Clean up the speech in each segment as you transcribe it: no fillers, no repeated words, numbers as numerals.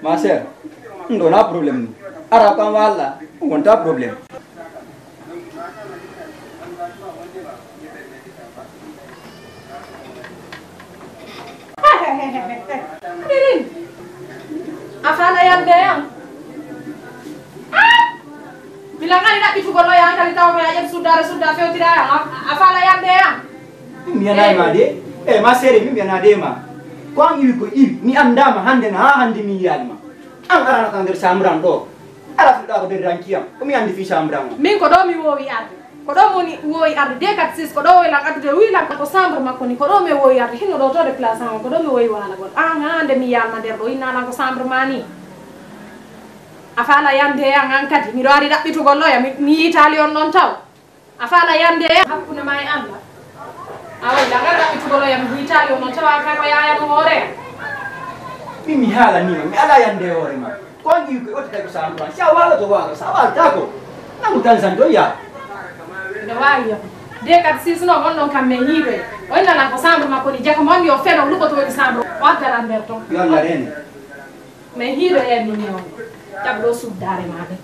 Maser, não há problema. Arakan wala, não há problema. Afala yang dayang. Bilangan tidak dipukul yang kali tahu aja sudah feu tidak. Afala yang dayang. Mianai made, Maser mi mianade ma. Kuang ibu mi anda ma hande na hande mi yalma. Angkara kan der sambrang do. Ala sudah ko der rankiam. Mi andi fi sambrang. Min ko do mi wowi arde. Ko do moni wowi arde de kat sis ko do wela kat de wila ko sambr makoni ko do me wowi arde hino do to de place ko do me wowi wala gon. Hande mi yalma der do ina na ko sambr mani. Afala yande yang angkat mi do ari dabbitu gollo ya mi italion non taw. Afala yande hakkune mai anda. Awal jangan dabbitu gollo ya mi italion non taw ka ko yaya no hore. Mi hala ni mi ala yande hore ma. Kuang ibu ko ta ko sambrang. Sia wala to wala, sawal tako. Namu tanzan do ya. Da wayo. De kat sis no gon non kam me hibe. Wonna na ko sambr makoni jako mon yo feno lu ko to di sambr. Wa garamberto. Yalla rene. Me hibe en ni on. Tablo sudare made.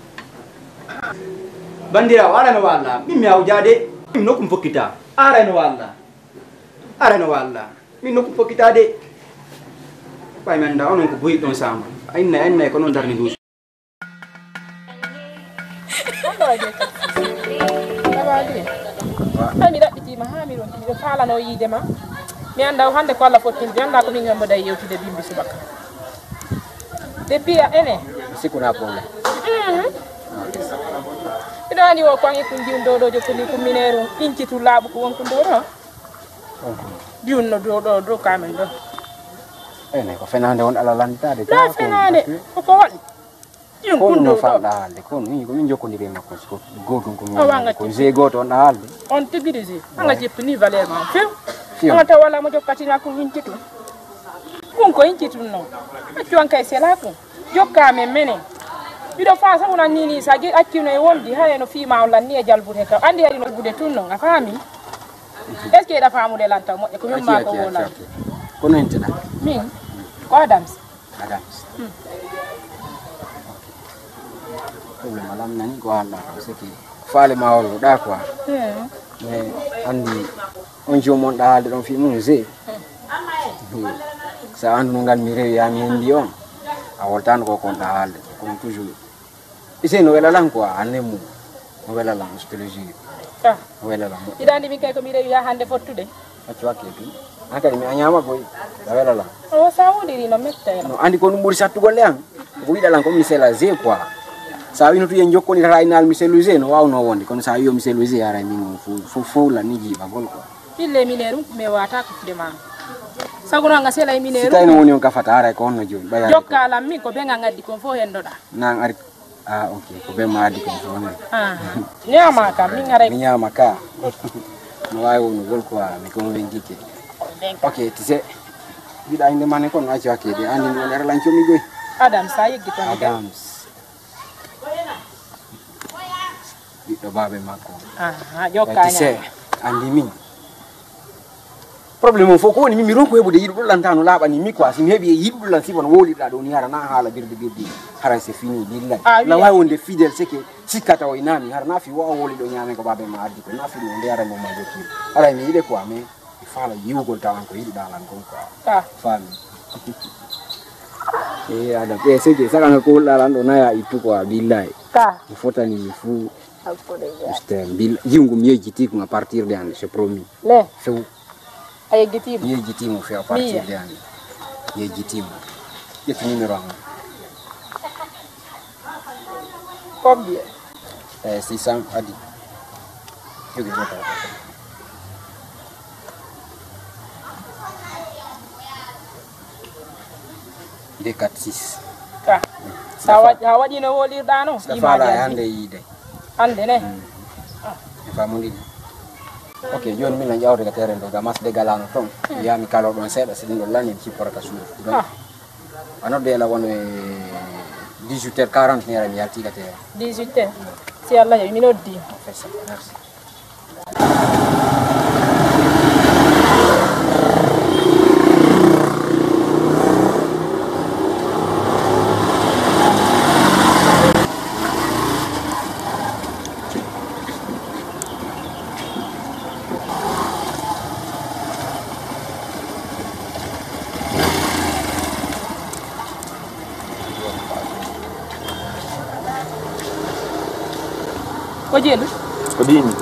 Bandira wala no wala. Mi au jade. Mi no kum fokita. Ara no wala. Ara no wala. Mi no kum fokita de. Pai manda onon ko buyi don sama. Ainna ko non darni dus. Ami daɗɗiti ma ha mi ɗon miɗo falano yiide ma mi anda hande ko Allah fottin mi anda ko min gambo day yewtude bimbi subaka depuis ene sikuna problème ino ani o kwangi kun diun do jokkoni ko minero incitu laabu ko wonko do do diun no do kamen do ene ko fenande on ala lantade la fenande ko waɗi diun kun do falde ko ni ko min jokkondire makko ko gotum ko je goto on haalde on tigiri je anga jeppini valeur ma few on ta wala mo jokkatina ko incitu kun ko incitu no accu an kay sela ko jokka men menen bido fa sa wona nini sa ge accino e wondi ha no fi ma on lanni e jalbude ka andi hadi no bude tunno nga fami est ce que da famude lanta mo ko min ma ko wala ko non tena min ko Adams problème alam nani ko Allah ko seki faale ma wolo da quoi mais andi on jomon da halde don fi mun je sa andu ngal mi rewi ya mi endi on a woltan ko kon da halde comme toujours ise no wela lan quoi anemu no wela lan stratégie wela lan idandi mi kay ko mi rewi ya hande fottude accu aketi akadi mi anyama ko da wela lan o sa wondiri no mette no andi ko no buri sattu golle an ko wida lan ko mi sela je quoi sa wino tu en jokkoni tata inal mi seluise no wawno wonde kono sa wiyo mi seluise ara min fu la ni jiba gol quoi ille mineru me wata ko de ma saguna nga sela mineru sitay no woni on ka fata ara ko onno joni baya jokka lam min ko be nga ngaddi ko fo hendoda nan ari okay ko be ma addi ko fo ne nyama ka min ngare mi nyama ka no wawi wono gol quoi mi ko ben gike okay tise bida inde mane ko no acci akede andi woni ara lancho mi goy Adam sa yeggi ton Adams do babe makko jokka nya andi min problème fo ko ni mi ronko hebude yidu lantano labani mi quoi si mi hebi yidu lan si bon woli da do ni hara na hala birdi hara c'est fini billahi la way wonde fidèle c'est que sikata o inami hara na fi wa woli do nyame ko babe ma addi ko na fi no ndara mo ma jokki ara mi yide quoi mais il fala yiwugol tawan ko yidu dalan ko quoi fami ada c'est que ça quand ko dalan do na ya itu quoi billahi il faut tani fu bil yungu mi yejiti ko à partir de an c'est promis le feu ayegitimu yejitimu fait à partir de an yejitimu yeti numéro 1 combien 600 adi yogi jota de 46 ka sawaji no woli dano ima hande yide hande ne famuli ok joni min lan jawde ka terendo ga mas de galano ton ya mi kalo don seda sidindo lani ci porata su donc anode la won 18h40 ni ara mi yalti ka terendo 18h si Allah ya mi noddi merci jelu ko dimi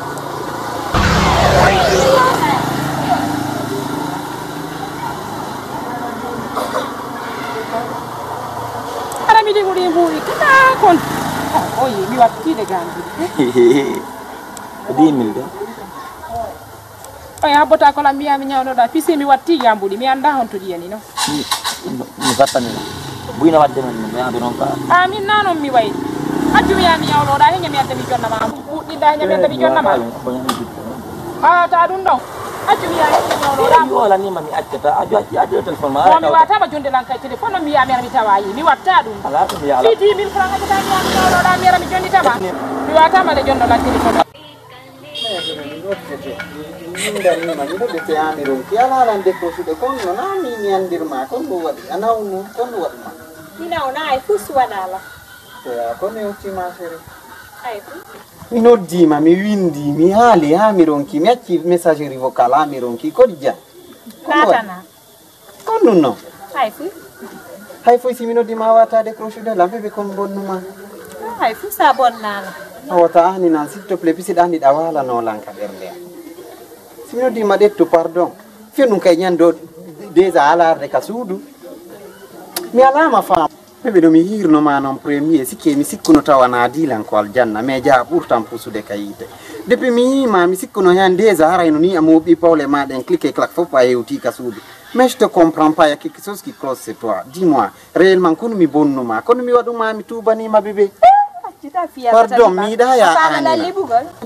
ara mi de ko de buri kata kon oh yi mi watti de gambi ko dimi de ay abota ko la mi ami nyawno da pisi mi watti jambudi mi anda hon to diyani no mi fattani buina wadde men mi ando non ka amin nano mi way aju mi ami nyawno da henya mi anda mi jonna ma budi da henya mi anda mi jonna ma ta dun do aju mi ami nyawno da yo la ni mami accata aju telephone ma mi wata ba jonde lan kay telephone mi ami mi tawayi mi watta dum ala to mi ala fi 10000 francs ta mi ami nyawno da mi jondi tama mi wata ma de jondo lan telephone Dari maju do bete amirum kiala lande ko sude kon no na mi andir ma kon do wadi ana unu kon do wadi ma Nina ona ai fusu wadala ya kon ne uti ma sere ai mi no di ma mi windi mi hali amirum ki mi acci messagerie vocale amirum ki ko dija natana kon no ai fu hay fo si mi no di ma wata de crochu de lampe be kon bonnu ma ai fu sa bonnala awata ani nan s'il te plaît pisi dandi da wala no lanka berde Signor di madetto pardon, io non kai nyando desa ala de kasudu. Mi alama fa, bebe do mi hirno ma non premier sike mi sikkuno tawana dilan ko aljanna me ja pourtant pusu de kayite. Depuis mi ma mi sikkuno nyan desa ara ino ni amobi paule ma den clique clac faut pas euti kasudu. Mais je te comprends pas, il y a quelque chose qui cloche chez toi. Dis-moi, réellement kono mi bonno ma, kono mi wadu ma mi tubani ma bebe. Pardon, mi da ya anina.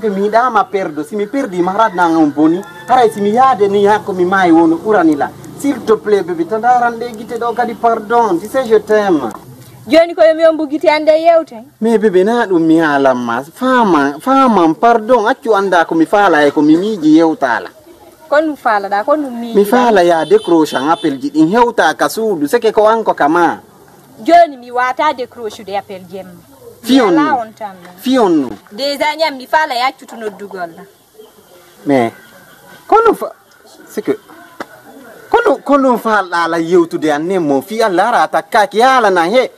Mi da ma perdo, si mi perdi marad na un boni. Haray si mi yade ni hakko mi mai wono urani la. S'il te plaît bébé, tandarande gite do kadi pardon, tu sais je t'aime. Joni ko mi ombu gite ande yewte. Mais bébé na dum mi alamma, fama pardon, accu anda ko mi fala e ko mi miji yewtala. Kon fala da kon mi. Mi fala ya décroche un appel jidin hewta kasudu, seke ko anko kama. Joni mi wata décroche de appel jem. Fionnu. Déjà nyam mi fala ya cutu no dugol la. Mais kono fa c'est que kono fa la yewtude annemo fi Allah ra takka ki hala na he.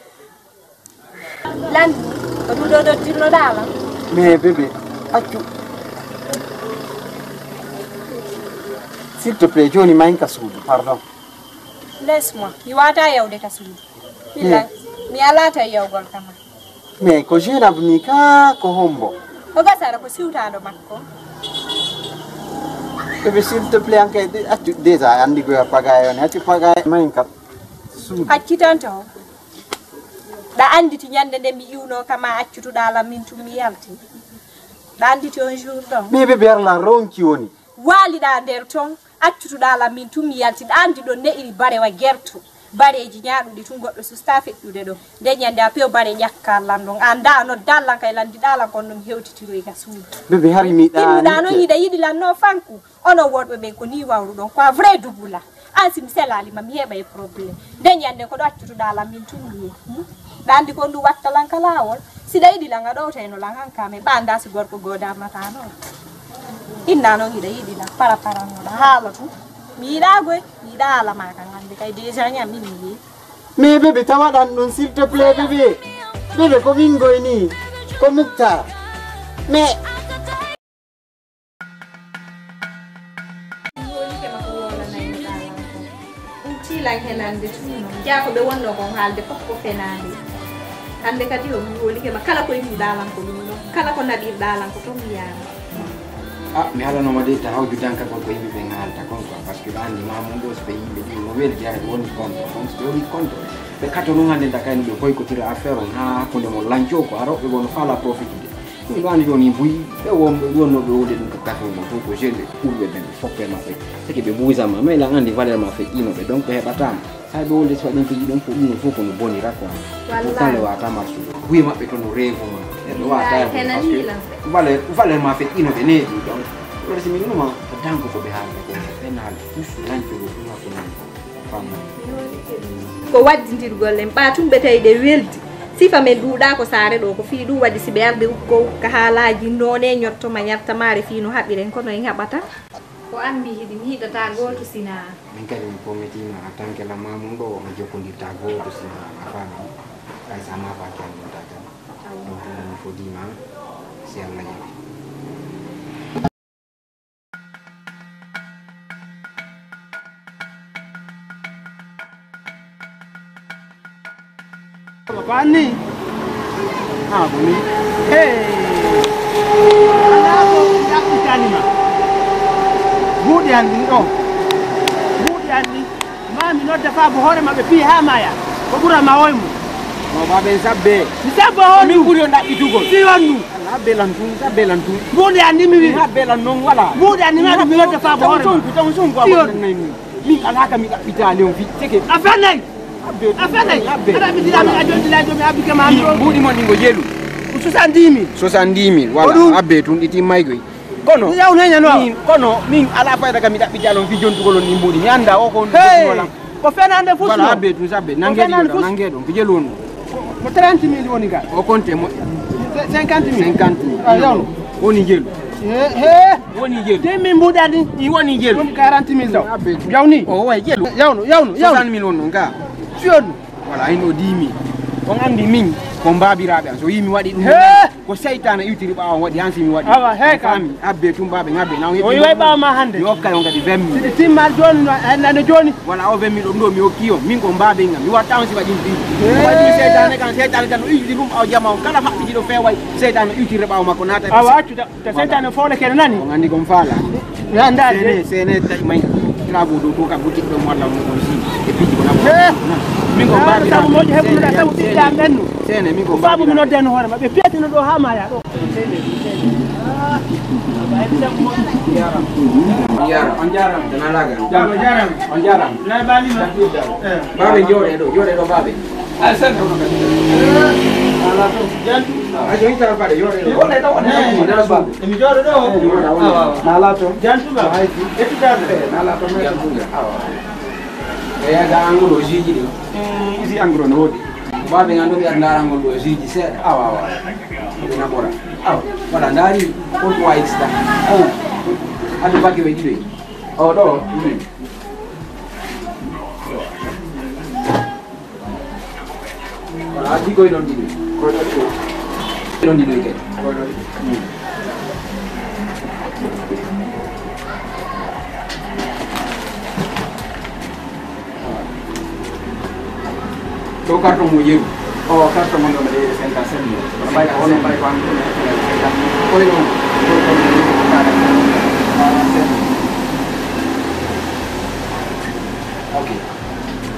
Lan do tinno dala. Mais bébé, accu. S'il te plaît, Johnny main kasudu, pardon. Laisse-moi. Mi wata yewde kasudu. Mi alata yewgol kama. Mais ko jena bnika ko hombo. Oga sara ko siutado makko. Bébé s'il te plaît anche déjà andi ko pagayo ne tu pagayo main kap. Acci tanto. Da anditi nyande de mi yuno kama accutu dala min tu mi yalti. Da anditi un jour donc. Mais bébé la ronki woni. Wali da der ton accutu dala min tu mi yalti da andi do ne iri bare wa gertu. Bareji nyaadudi tun goddo su stafeddude do de nyande a pew bare nyakkallan don anda no dallan kay landi dalan kon dum hewtitiro ga suudu bebe hari mi da no yidi lan no fanku ono wodbe be ko ni wawru don quoi vrai dubula ansim selali mam heba e problème de nyande ko do accutu dalan min tun ni dandi ko ndu wattalan kalawol si daydi lan ga do tayno lan hankame banda su gorko goda mata no inna no yidi lan para no halatu mi dagoy mi dala ma kan ande kay déjà nyam ni mais bébé tawadan non s'il te plaît bébé ko wingoy ni ko mukta mais unti la henande tuno jako be wonno ko halde fofko fenande ande kadi o mi woli ke ma kala ko yimi dalan ko dum kala ko nadir dalan ko to mi yana mi hala no made ta hawju danka ko yimbe be ngalta kon ko parce que andi ma mo dos be yimbe di mo wel jaay woni konto kon so woni konto be kato no hande dakay no boy ko tira affaire on ha ko mo lancio ko aro be won fala profite ni do andi joni buyi be wonno be wode dum ka kato mo ko jende urbe ben fokke ma fe c'est que be buiza ma mais la andi valeur ma fe ino be donc be batam hay be wonde so den ko yidon ko ino foko no boni rakwa wallahi wa tamasu buyi ma be to no revo ma vale ma fe ino bene donc lo si mi no ma danko ko be haalde ko penal tous lancio ko ma ko fama ko waddindirgol en batum be tayde weldi sifa men duuda ko saare do ko fi du wadi sibe arbe ko ka haalaaji none nyotto ma nyarta mare fi no habiren ko no en habata ko ambi hidi mi hidata goto sina min kadi mi prometima atanke la mamum do ma jokondirta goto sina afana ay sama ba kan ta tan donc il faut dire Siang lagi. Apaan nih? Apa nih? Hei, ada apa ikan ini mah? Budian nih oh, budian nih. Mami no dafa bohore ma be fi hama ya. Ko bura ma woymu. Mau babe sabbe. Bisa bohore Min buri nda itugo. si wandu. Na belan tun. Budian ni mi. Na belan non wala. Budian ni ma mi no dafa bohore ma. Tong ko nai ni. Min alaka mi kapita leon fi teke. Afenai. Afenai. Ada mi dila mi ajo mi abike ma ando. Budi mo ningo jelu. 70,000. Wala abbe tun iti maygoy. Kono. Yaw nenya no. Min ala fayda kam mi dabbi jalon fi jontu golon ni mbudi mi anda o ko Hey. Ko fenande fusu. wala abbe tun sabbe nangedo fi jelon Mo 30,000 woni ga. o konte mo 50,000. 50 Ah yaw. woni jelu woni jelu Demi mbudani. i woni jelu Woni 40,000 daw. abbe Yawni. o way jelu Yawno. 60,000 won non ga Fiyodu. wala ino 10,000 on andi min ko mbabiraɓe am so yimi waɗi ɗum He. ko seytane iwtiri ɓawa waɗi hansi mi waɗi Awa, he kam. fami abbe tum baɓe ngabbe naw O yiway ɓawa ma hande. mi hokkay on kadi 20,000 Sidi timmal joni nane joni. wala o 20,000 ɗum ɗo mi hokki on min ko mbaɓe ngam mi watta on si waɗi ɗi waɗi seytane tan no iwtiri ɗum ɓawa jama on kala maɓɓiɗiɗo feway seytane iwtiri ɓawa makko nata Awa accu ta seytane fole kene nani. on andi kon faala Ya ndade. sene taƴi may trabo dow to kam bottiɗo ɗo mo walla on si e piji ko He. min ko mbaɓe Sabu moƴo heɓunoɗa sabu ɓiɗɗe am ɓennu. sene min ko Babu mi mbaɓe noddeno hoore maɓɓe piyatino ɗo ha maya ɗo. on jarama dana laga On jaram. Nay balima. baɓe jooɗe ɗo baɓe ajo hittara baɗe jooɗe ɗo Emi jooɗo ɗo. nalato Jantuba. Ettudade. nalato eyaga engrais o jiji ɗi isi engrais no woodi baɓe gandu mbiyata darangol ɗo jiji seeɗa awa ɓe naɓora waɗa daari holko wawi sita hade bakke ɓe ɗiɗoy o ɗo wala addi koye ɗon ɗiɗoy ɗon ɗiɗoy kadi ɗo carton mo yeru o carton mon ɗo mbaɗe 57 kono ɓay ko ono ɓay ko an koye ɗon ok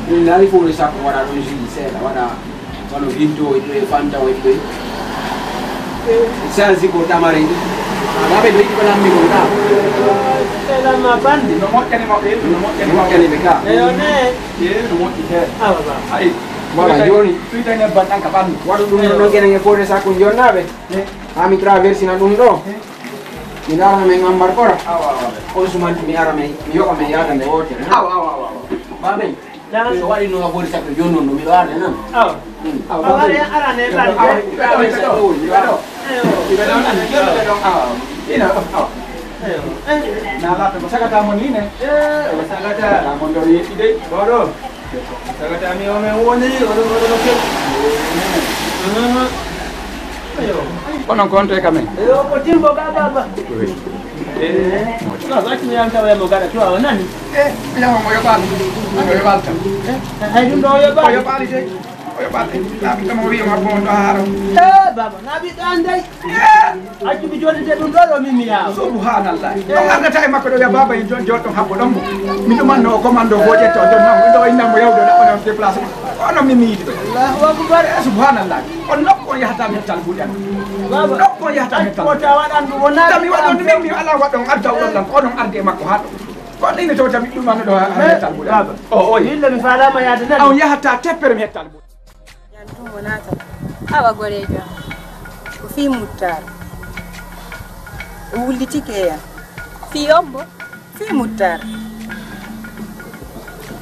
ɗum naari fof le sakko waɗa ɗon jui seeɗa waɗa wano vinto e ɗo e fanta o e ɗoy change ko tamare ɗi aɗaɓe ɗo yiɗi ko lammi kon ka Elama bandi. no moƴƴani maɓɓe no moƴƴani ɓe ka Eyo ne. no moƴƴi feere Awa ba. ayi voilà joni suyta nebban ɗan ka ɓandu waɗu ɗum ɗon gueɗe fof le sakko jonnaɓe ha mi traversina ɗum ɗo mi darana men gambar kora on sumanti mi ara mi yoɓa men yaada nde wotere baɓe so waɗi no a ɓori sakko joni noon ɗo miɗo arde nan Awa. Awa arane nalata ko sagatamo ni ne sagata mo ndo yetti dey oɗo sagata mi o men woni oɗo kono konte kamen Yo ko timbo ga baba. Ka ba ti yam tawa mo gara tuwa nani. yama mo yobal tam Hay dum do yo ba. yobali dey o yobali laɓi tamo wiyama bon ɗo haaro Baba na bi dan dai. Accu bi jodi de dum do do mimi ya. subhanallah on ardata e makko ɗo wiya baba en joni joɗɗon habbo ɗon mo mi ɗumanno o commande o goƴetto o joni ɗo innanmo yawde ɗaɓɓonen déplacement ono mimi yiɗi ɗo Allahu akbar. subhanallah on nokku on yahata mettal buuɗi an Baba nokku on yahata mettal ko ta wadan du wona. tami waɗon min mi ala waɗon arda oɗon ɗan ko onon arde e makko ha ɗo ko ɗine to tami ɗumano ɗo mettal buuɗi an o oyi Illa mi fala ma yade nan. on yahata teppere mettal buuɗi Jantung wonata. Awa gorejo. Ko fi muttar. Wuliti keya. Fi ombo. Fi muttar.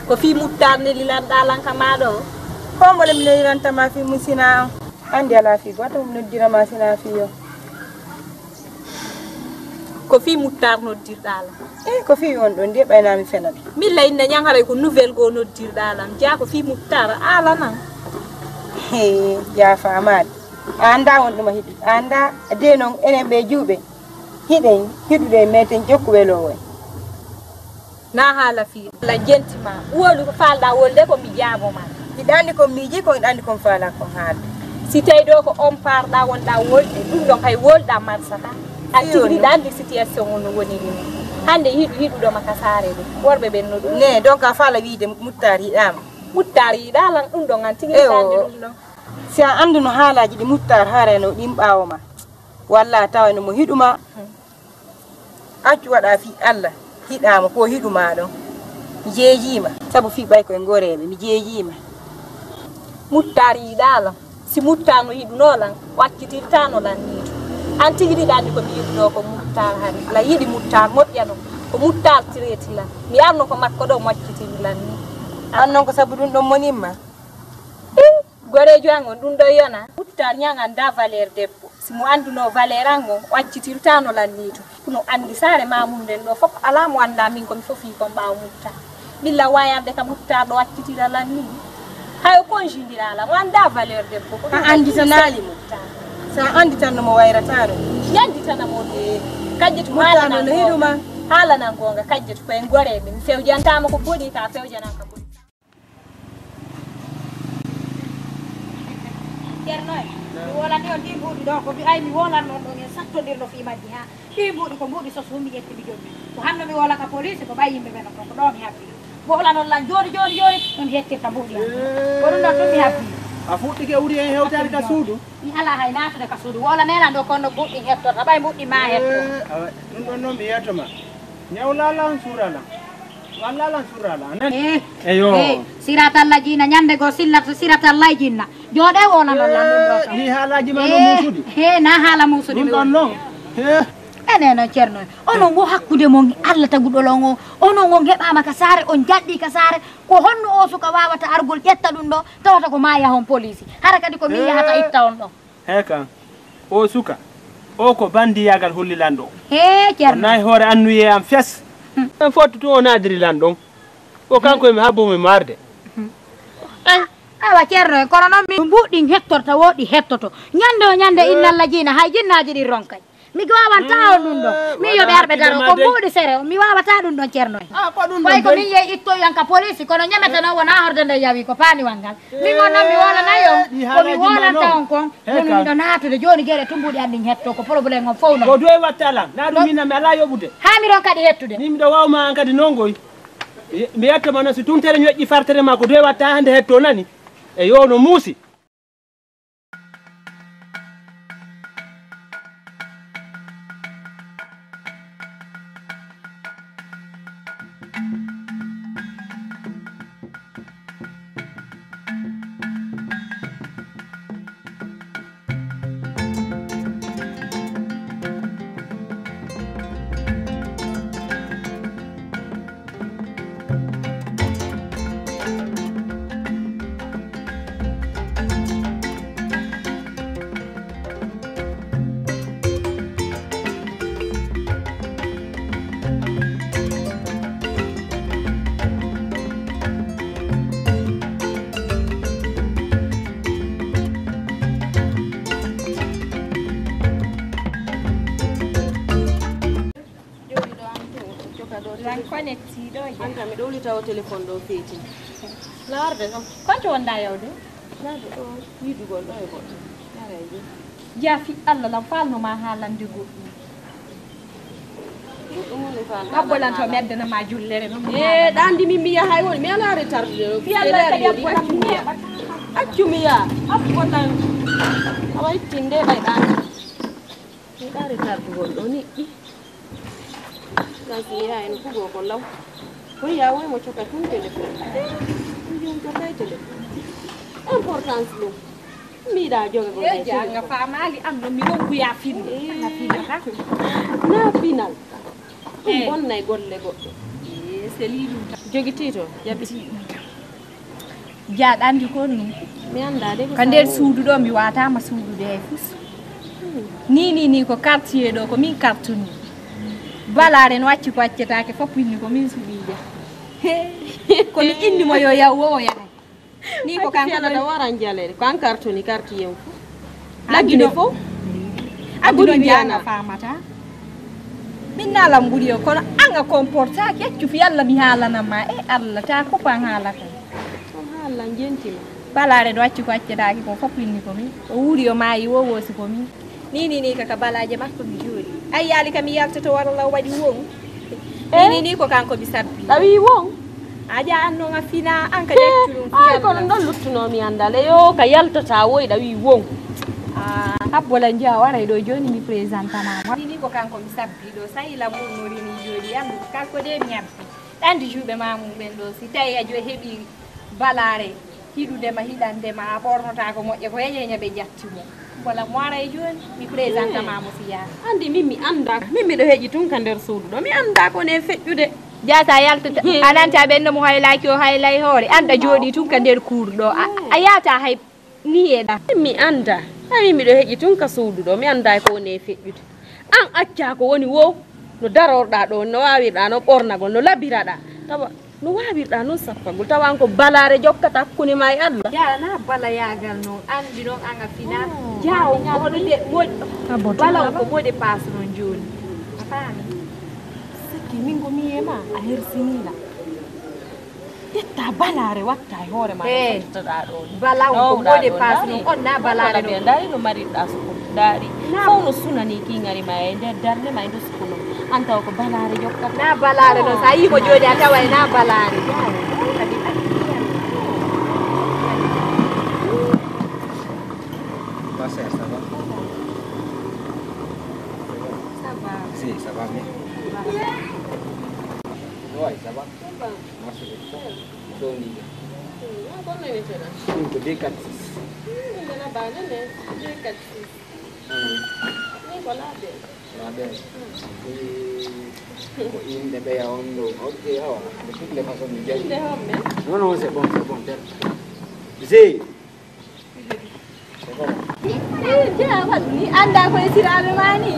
Ko fi muttar ne lilan dalan kamado. Ko mo le lilan tama fi musina. Andi ala fi goto mo dira ma sina fi yo. Ko fi muttar no dirdala. Ko fi on don de bayna mi fenal. Mi lay ne nyangare ko nouvelle go no dirdala. Ja ko fi muttar ala nan. Ya famad anda on ɗuma hiɗi anda de noon enen ɓe juuɓe hiɗen hiɗude meten jokkuwelo way na haala fi la jentima wolu ko falɗa wolde ko mi jaaboma miɗa andi ko miiji ko miɗa andi kon faala kon haalde si tawi ɗo ko on parɗa wonɗa wolde ɗum ɗon hay wolɗa marsata an tigriɗa andi situation on no woni ni hande hiɗuɗoma ka saare ɗo worɓe ɓen no ɗum ne donc a faala wiide muttar yiɗama muttar yiɗalan ɗum ɗon an tigriɗa andi ɗum ɗon si a andu no haalaji ɗi muttar haareno ɗin ɓawoma walla tawa no mo hiɗuma accu waɗa fi Allah hiɗama ko hiɗuma ɗon mi jeejima sabu fi ɓay koye goreɓe mi jeejima muttar yiɗalan si muttar no yiɗunolan waccitirtanolan niito an tigriɗa andi komi yiɗuno ko muttar hari ala yiɗi muttar moƴƴano ko muttar tiretilan mi arno ko makko ɗo moccitirilan ni an noon ko sabu ɗum ɗon monimma gorejo an on ɗum ɗo yona muttar ñaganda valeur debbo simo anduno valeur an on waccitirtanolan niito kono andi saare mamunden ɗo fof ala mo anda min komi fofi kon ɓawa muttar ɓilla wayarde ka muttar ɗo waccitiralan ni hay o conjidiraala mo anda valeur debbo ko anditanali muttar sa anditanno mo wayratano yanditanamo de kajjeti haalano no hiɗuma haalanan gonga kajjeti koye goreɓe mi fewjantama ko boɗi ka fewjanan ka boɗi Cerno mi wolani on ɗi mbuuɗi ɗo ko mi ay mi wolan noon ɗon e sattodirno fi majji ha ɗi mbuuɗi ko mbuuɗi so sumi ƴetti mi jommi ko hanno mi wola ka police ko ɓay yimɓe ɓen ko ɗo mi habbi wola noon lan joni ɗum hettirta mbuuɗi han ko ɗum ɗon ɗum mi habbi a fuɗɗike wuri hen hewtade ka suudu mi ala hay natude ka suudu wola nenan ɗo konno mbuuɗi hettorta ɓay mbuuɗi ma hetto ɗum ɗon noon mi yettoma ñawlalan suuralan wallalan surala eyo siratalla jina ñande go siratalla jinna jooɗe wona non lan ɗum ɗo ni haalaji ma no musudi he na haala musudi ɗum ɗon noon eneno ceerno onon wo hakkude mo Allah taguɗolon o onon wo geɓama ka saare on jaɗɗi ka saare ko honno o suka wawata argol ƴetta ɗum ɗo tawata ko ma yahon police hara kadi ko min yahata itta on ɗo he kan o suka o ko bandiyagal hollilan ɗo he ceerno nayi hoore annuye am fes en fottu to o nadirilan ɗon o kanko emi habbomi marde awa ceerno kono noon min mbuɗɗin hettorta woɗi hettoto ñande o ñande innallah jiina hay jinnaji ɗi ronkay mi wawanta on ɗum ɗon min yoɓe arɓe daro ko mbuuɗi sere mi wawata ɗum ɗon ceerno en way ko min yeeyi ittoyanka police kono ñametano wona horde nde yawi ko paaniwal ngal min on noon mi wolanayi on komi wolanta on kon kono miɗo natude joni gueɗe tumbuɗi andin hetto ko probléme on fof noon ko doye wattalam na ɗum minna mi ala yoɓude ha miɗon kadi hettude ni miɗo wawma an kadi noon goy mi yettoma noon so tumtere ñoƴƴi fartere ma ko doye watta hande hetto nani e yo no muusi Anka mi ɗowlita o téléphone ɗo feeti laarde ɗon konto wonda yawde laarde ɗo yiidugol ɗo e goɗɗo yareji jaafi Allah lam falnoma haalande goɗɗum ɗum woni fal abbolanto meddanama jullere noon ɗandi min mbiya hay woni mi ala retarde ɗo fi Allah kadi accu mi yaa abbotan awa ittinde ɓay ɗandi miɗa retardugol ɗo niɗɗi kasi ya en fugo ko law ko ya way mo coka tun téléphone ɗum cokay téléphone importance ɗum mbiɗa joga go janga famali am no mi wonkuya finno na final ɗum bonnay golle goɗɗo seli ɗum jogiti to jaɓiti jaaɗa andi kon ɗum mi anda de ka nder suudu ɗo mi watama suudude hay fus ni ko quartier ɗo ko min kartuni balare no wacci ko accetake fof inni ko min suɓiija ko mi innimo yo yaw wo o yahay ni ko kanko da waran jalere ko an kartoni quartier fu lagine fo aduno jana famata minna lam buriyo kono anga comporta ke fi yalla mi halana ma e alla ta ko pa halaka hala njentima balare do acci ko accadaaki ko fopini ko mi o wuriyo maayi wo wosi ko mi ni kaka balaje makko mi jodi ay yali kam yaltoto wala wadi won ni ko kanko bi sabbi dawi won aja anno nga fina anka jetturum ay kono non luttuno mi andale yo ka yaltota woy dawi won habbola njia wara do joni mi presentana ni ko kanko mi sabbi do sayila mun nori ni jodi am kanko de mi yabbi dandi jube mamum ben do si tay ajo hebi balare hidude ma hidande ma bornota ko mojje ko yeñeñe be jattimo wala mo ara joni mi presentama mo fiya andi mimmi anda mimmi do heji tun ka der suudu do mi anda ko ne fejjude jata yalta ananta benno mo haylaki o haylay hoore anda jodi tun ka der kurdo a yata hay ni eda mi anda mimmi do heji tun ka suudu do mi anda ko ne fejjude an acca ko woni wo no darorda do no wawirda no bornago no labirada tawa no wawirda no sappagol tawan ko balare jokkata kuni may Allah ya na bala yagal no andi non anga fina jaw ko de bala ko mode pass non joni afani sikki mingo miyema a hersinila etta balare watta hore ma tada do bala ko mode pass non on na balare do dari no mari da su dari fo no sunani ki ngari ma e der darne ma ndo sukuno anta ko balare jokkata na balare no sayi ko jodi atawa na balare Ça va? Ça va. Si, ça va bien. Oui, ça va. Merci beaucoup. Doni. Bonne nuit, monsieur. Cinco de 4. Ndana bana ne, de 4. Ni kola be. La be. Ko inde be ya on no. OK, awa. De toutes les façons ni jayi. Non non, c'est bon. Zé. ni anda ko sirabe mani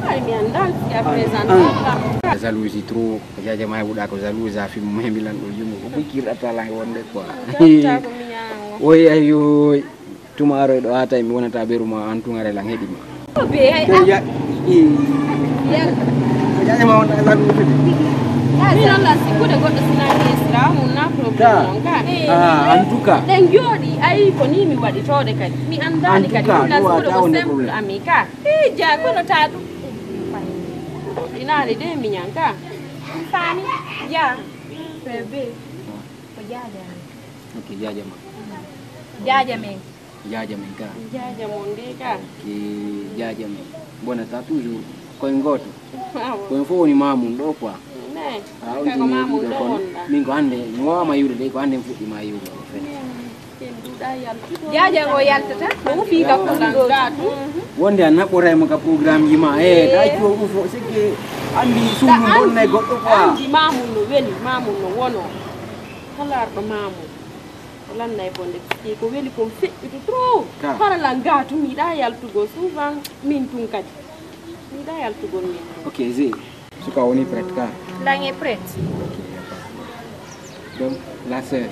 ay mi andal ya presenter jalousie trop jaja may wuda ko jalousie fi mo hembilan do yumo ko bukir atala wonde quoi oy ayo tumaro do ata mi wonata beruma antungare lang hedima be ay ya jaja ma wonta jalousie mi alla sikude goddo sinani islam na problem ka en tout cas den jodi ay ko ni mi wadi tode kadi mi andali kadi la solo ko simple amika ja ko no tadu inali de mi nyanka fani ya bebe ko jaja ok jaja ma jaja men ka jaja monde ka ki jaja men bona ta toujours ko ngoto ko fo ni mamun do quoi ko mamu do min ko hande no ma yude de ko hande fuddi ma yude jaja go yaltata no fi ka ko gatu wonde an nabore mo ka programme yima da ko ufo sike andi sumu bonne goddo quoi andi mamu no weli mamu no wono halar do mamu lan nay bonde ko weli ko feƴƴutu trop para la gatu mi da yaltugo souvent min tun kadi mi da yaltugo min ok zé suka woni prête ka lang est prête donc la sœur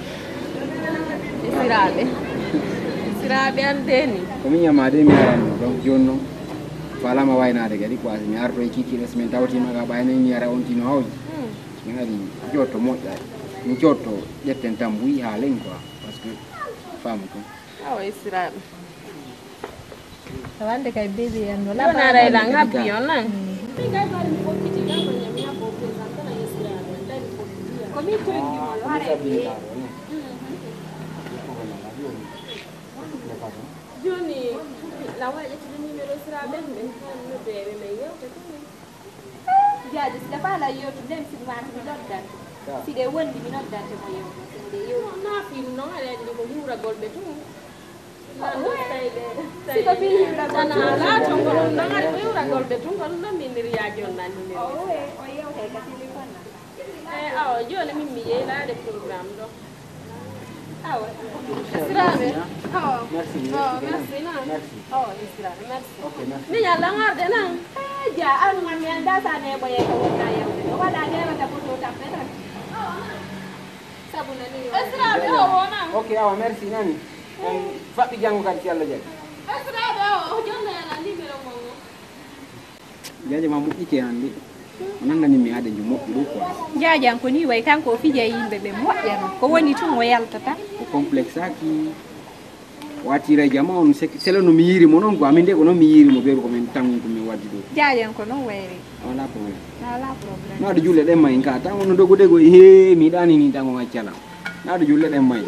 sirabe andeni ko mi nyamade mi arano donc jonno fala ma wayna de gadi quoi mi ardo e kiki resmen tawti ma ga bayna mi ara on tino hawji mi ngadi jotto moƴƴa mi jotto jetten tambuyi ha len quoi parce que femme ko awa sirabe wande kay bébé en wala ba na la ngapi yona Joni, la voglio che numero sarà ben non deve meglio che ya da fala yo to dem si ma mi nodda si de wondi mi nodda te mo yo de yo na film no ala di ko hura golbe tu si ko film hura golbe na la to ko ndanga ko hura golbe tu ko na min riya jonna ni o yo he ka telefon awa joni min mi yela de programme do awa sirabe merci merci na sirabe merci okay merci ni yalla ngarde na ja an ma mi anda sa ne boye ko wona yow wala de ma ta poto ta peta sabuna ni sirabe o wona ok awa merci nani fabi jangu kan ci Allah jek sirabe o Jaja mamu ike andi. Onanga ni mi ade jumo kwa. Jaja ko ni way kanko fije yimbe be moƴƴano ko woni tun o yaltata Ko complexe aki. Watira jama on selo no mi yiri mo non ko aminde ko no mi yiri mo beru ko men tangu ko mi waddi do. Jaja ko non wayri. Wala problème. Wala problème. Na do julle dem may ka tan on dogo dego he mi dani ni tango ngacala. Na do julle dem may.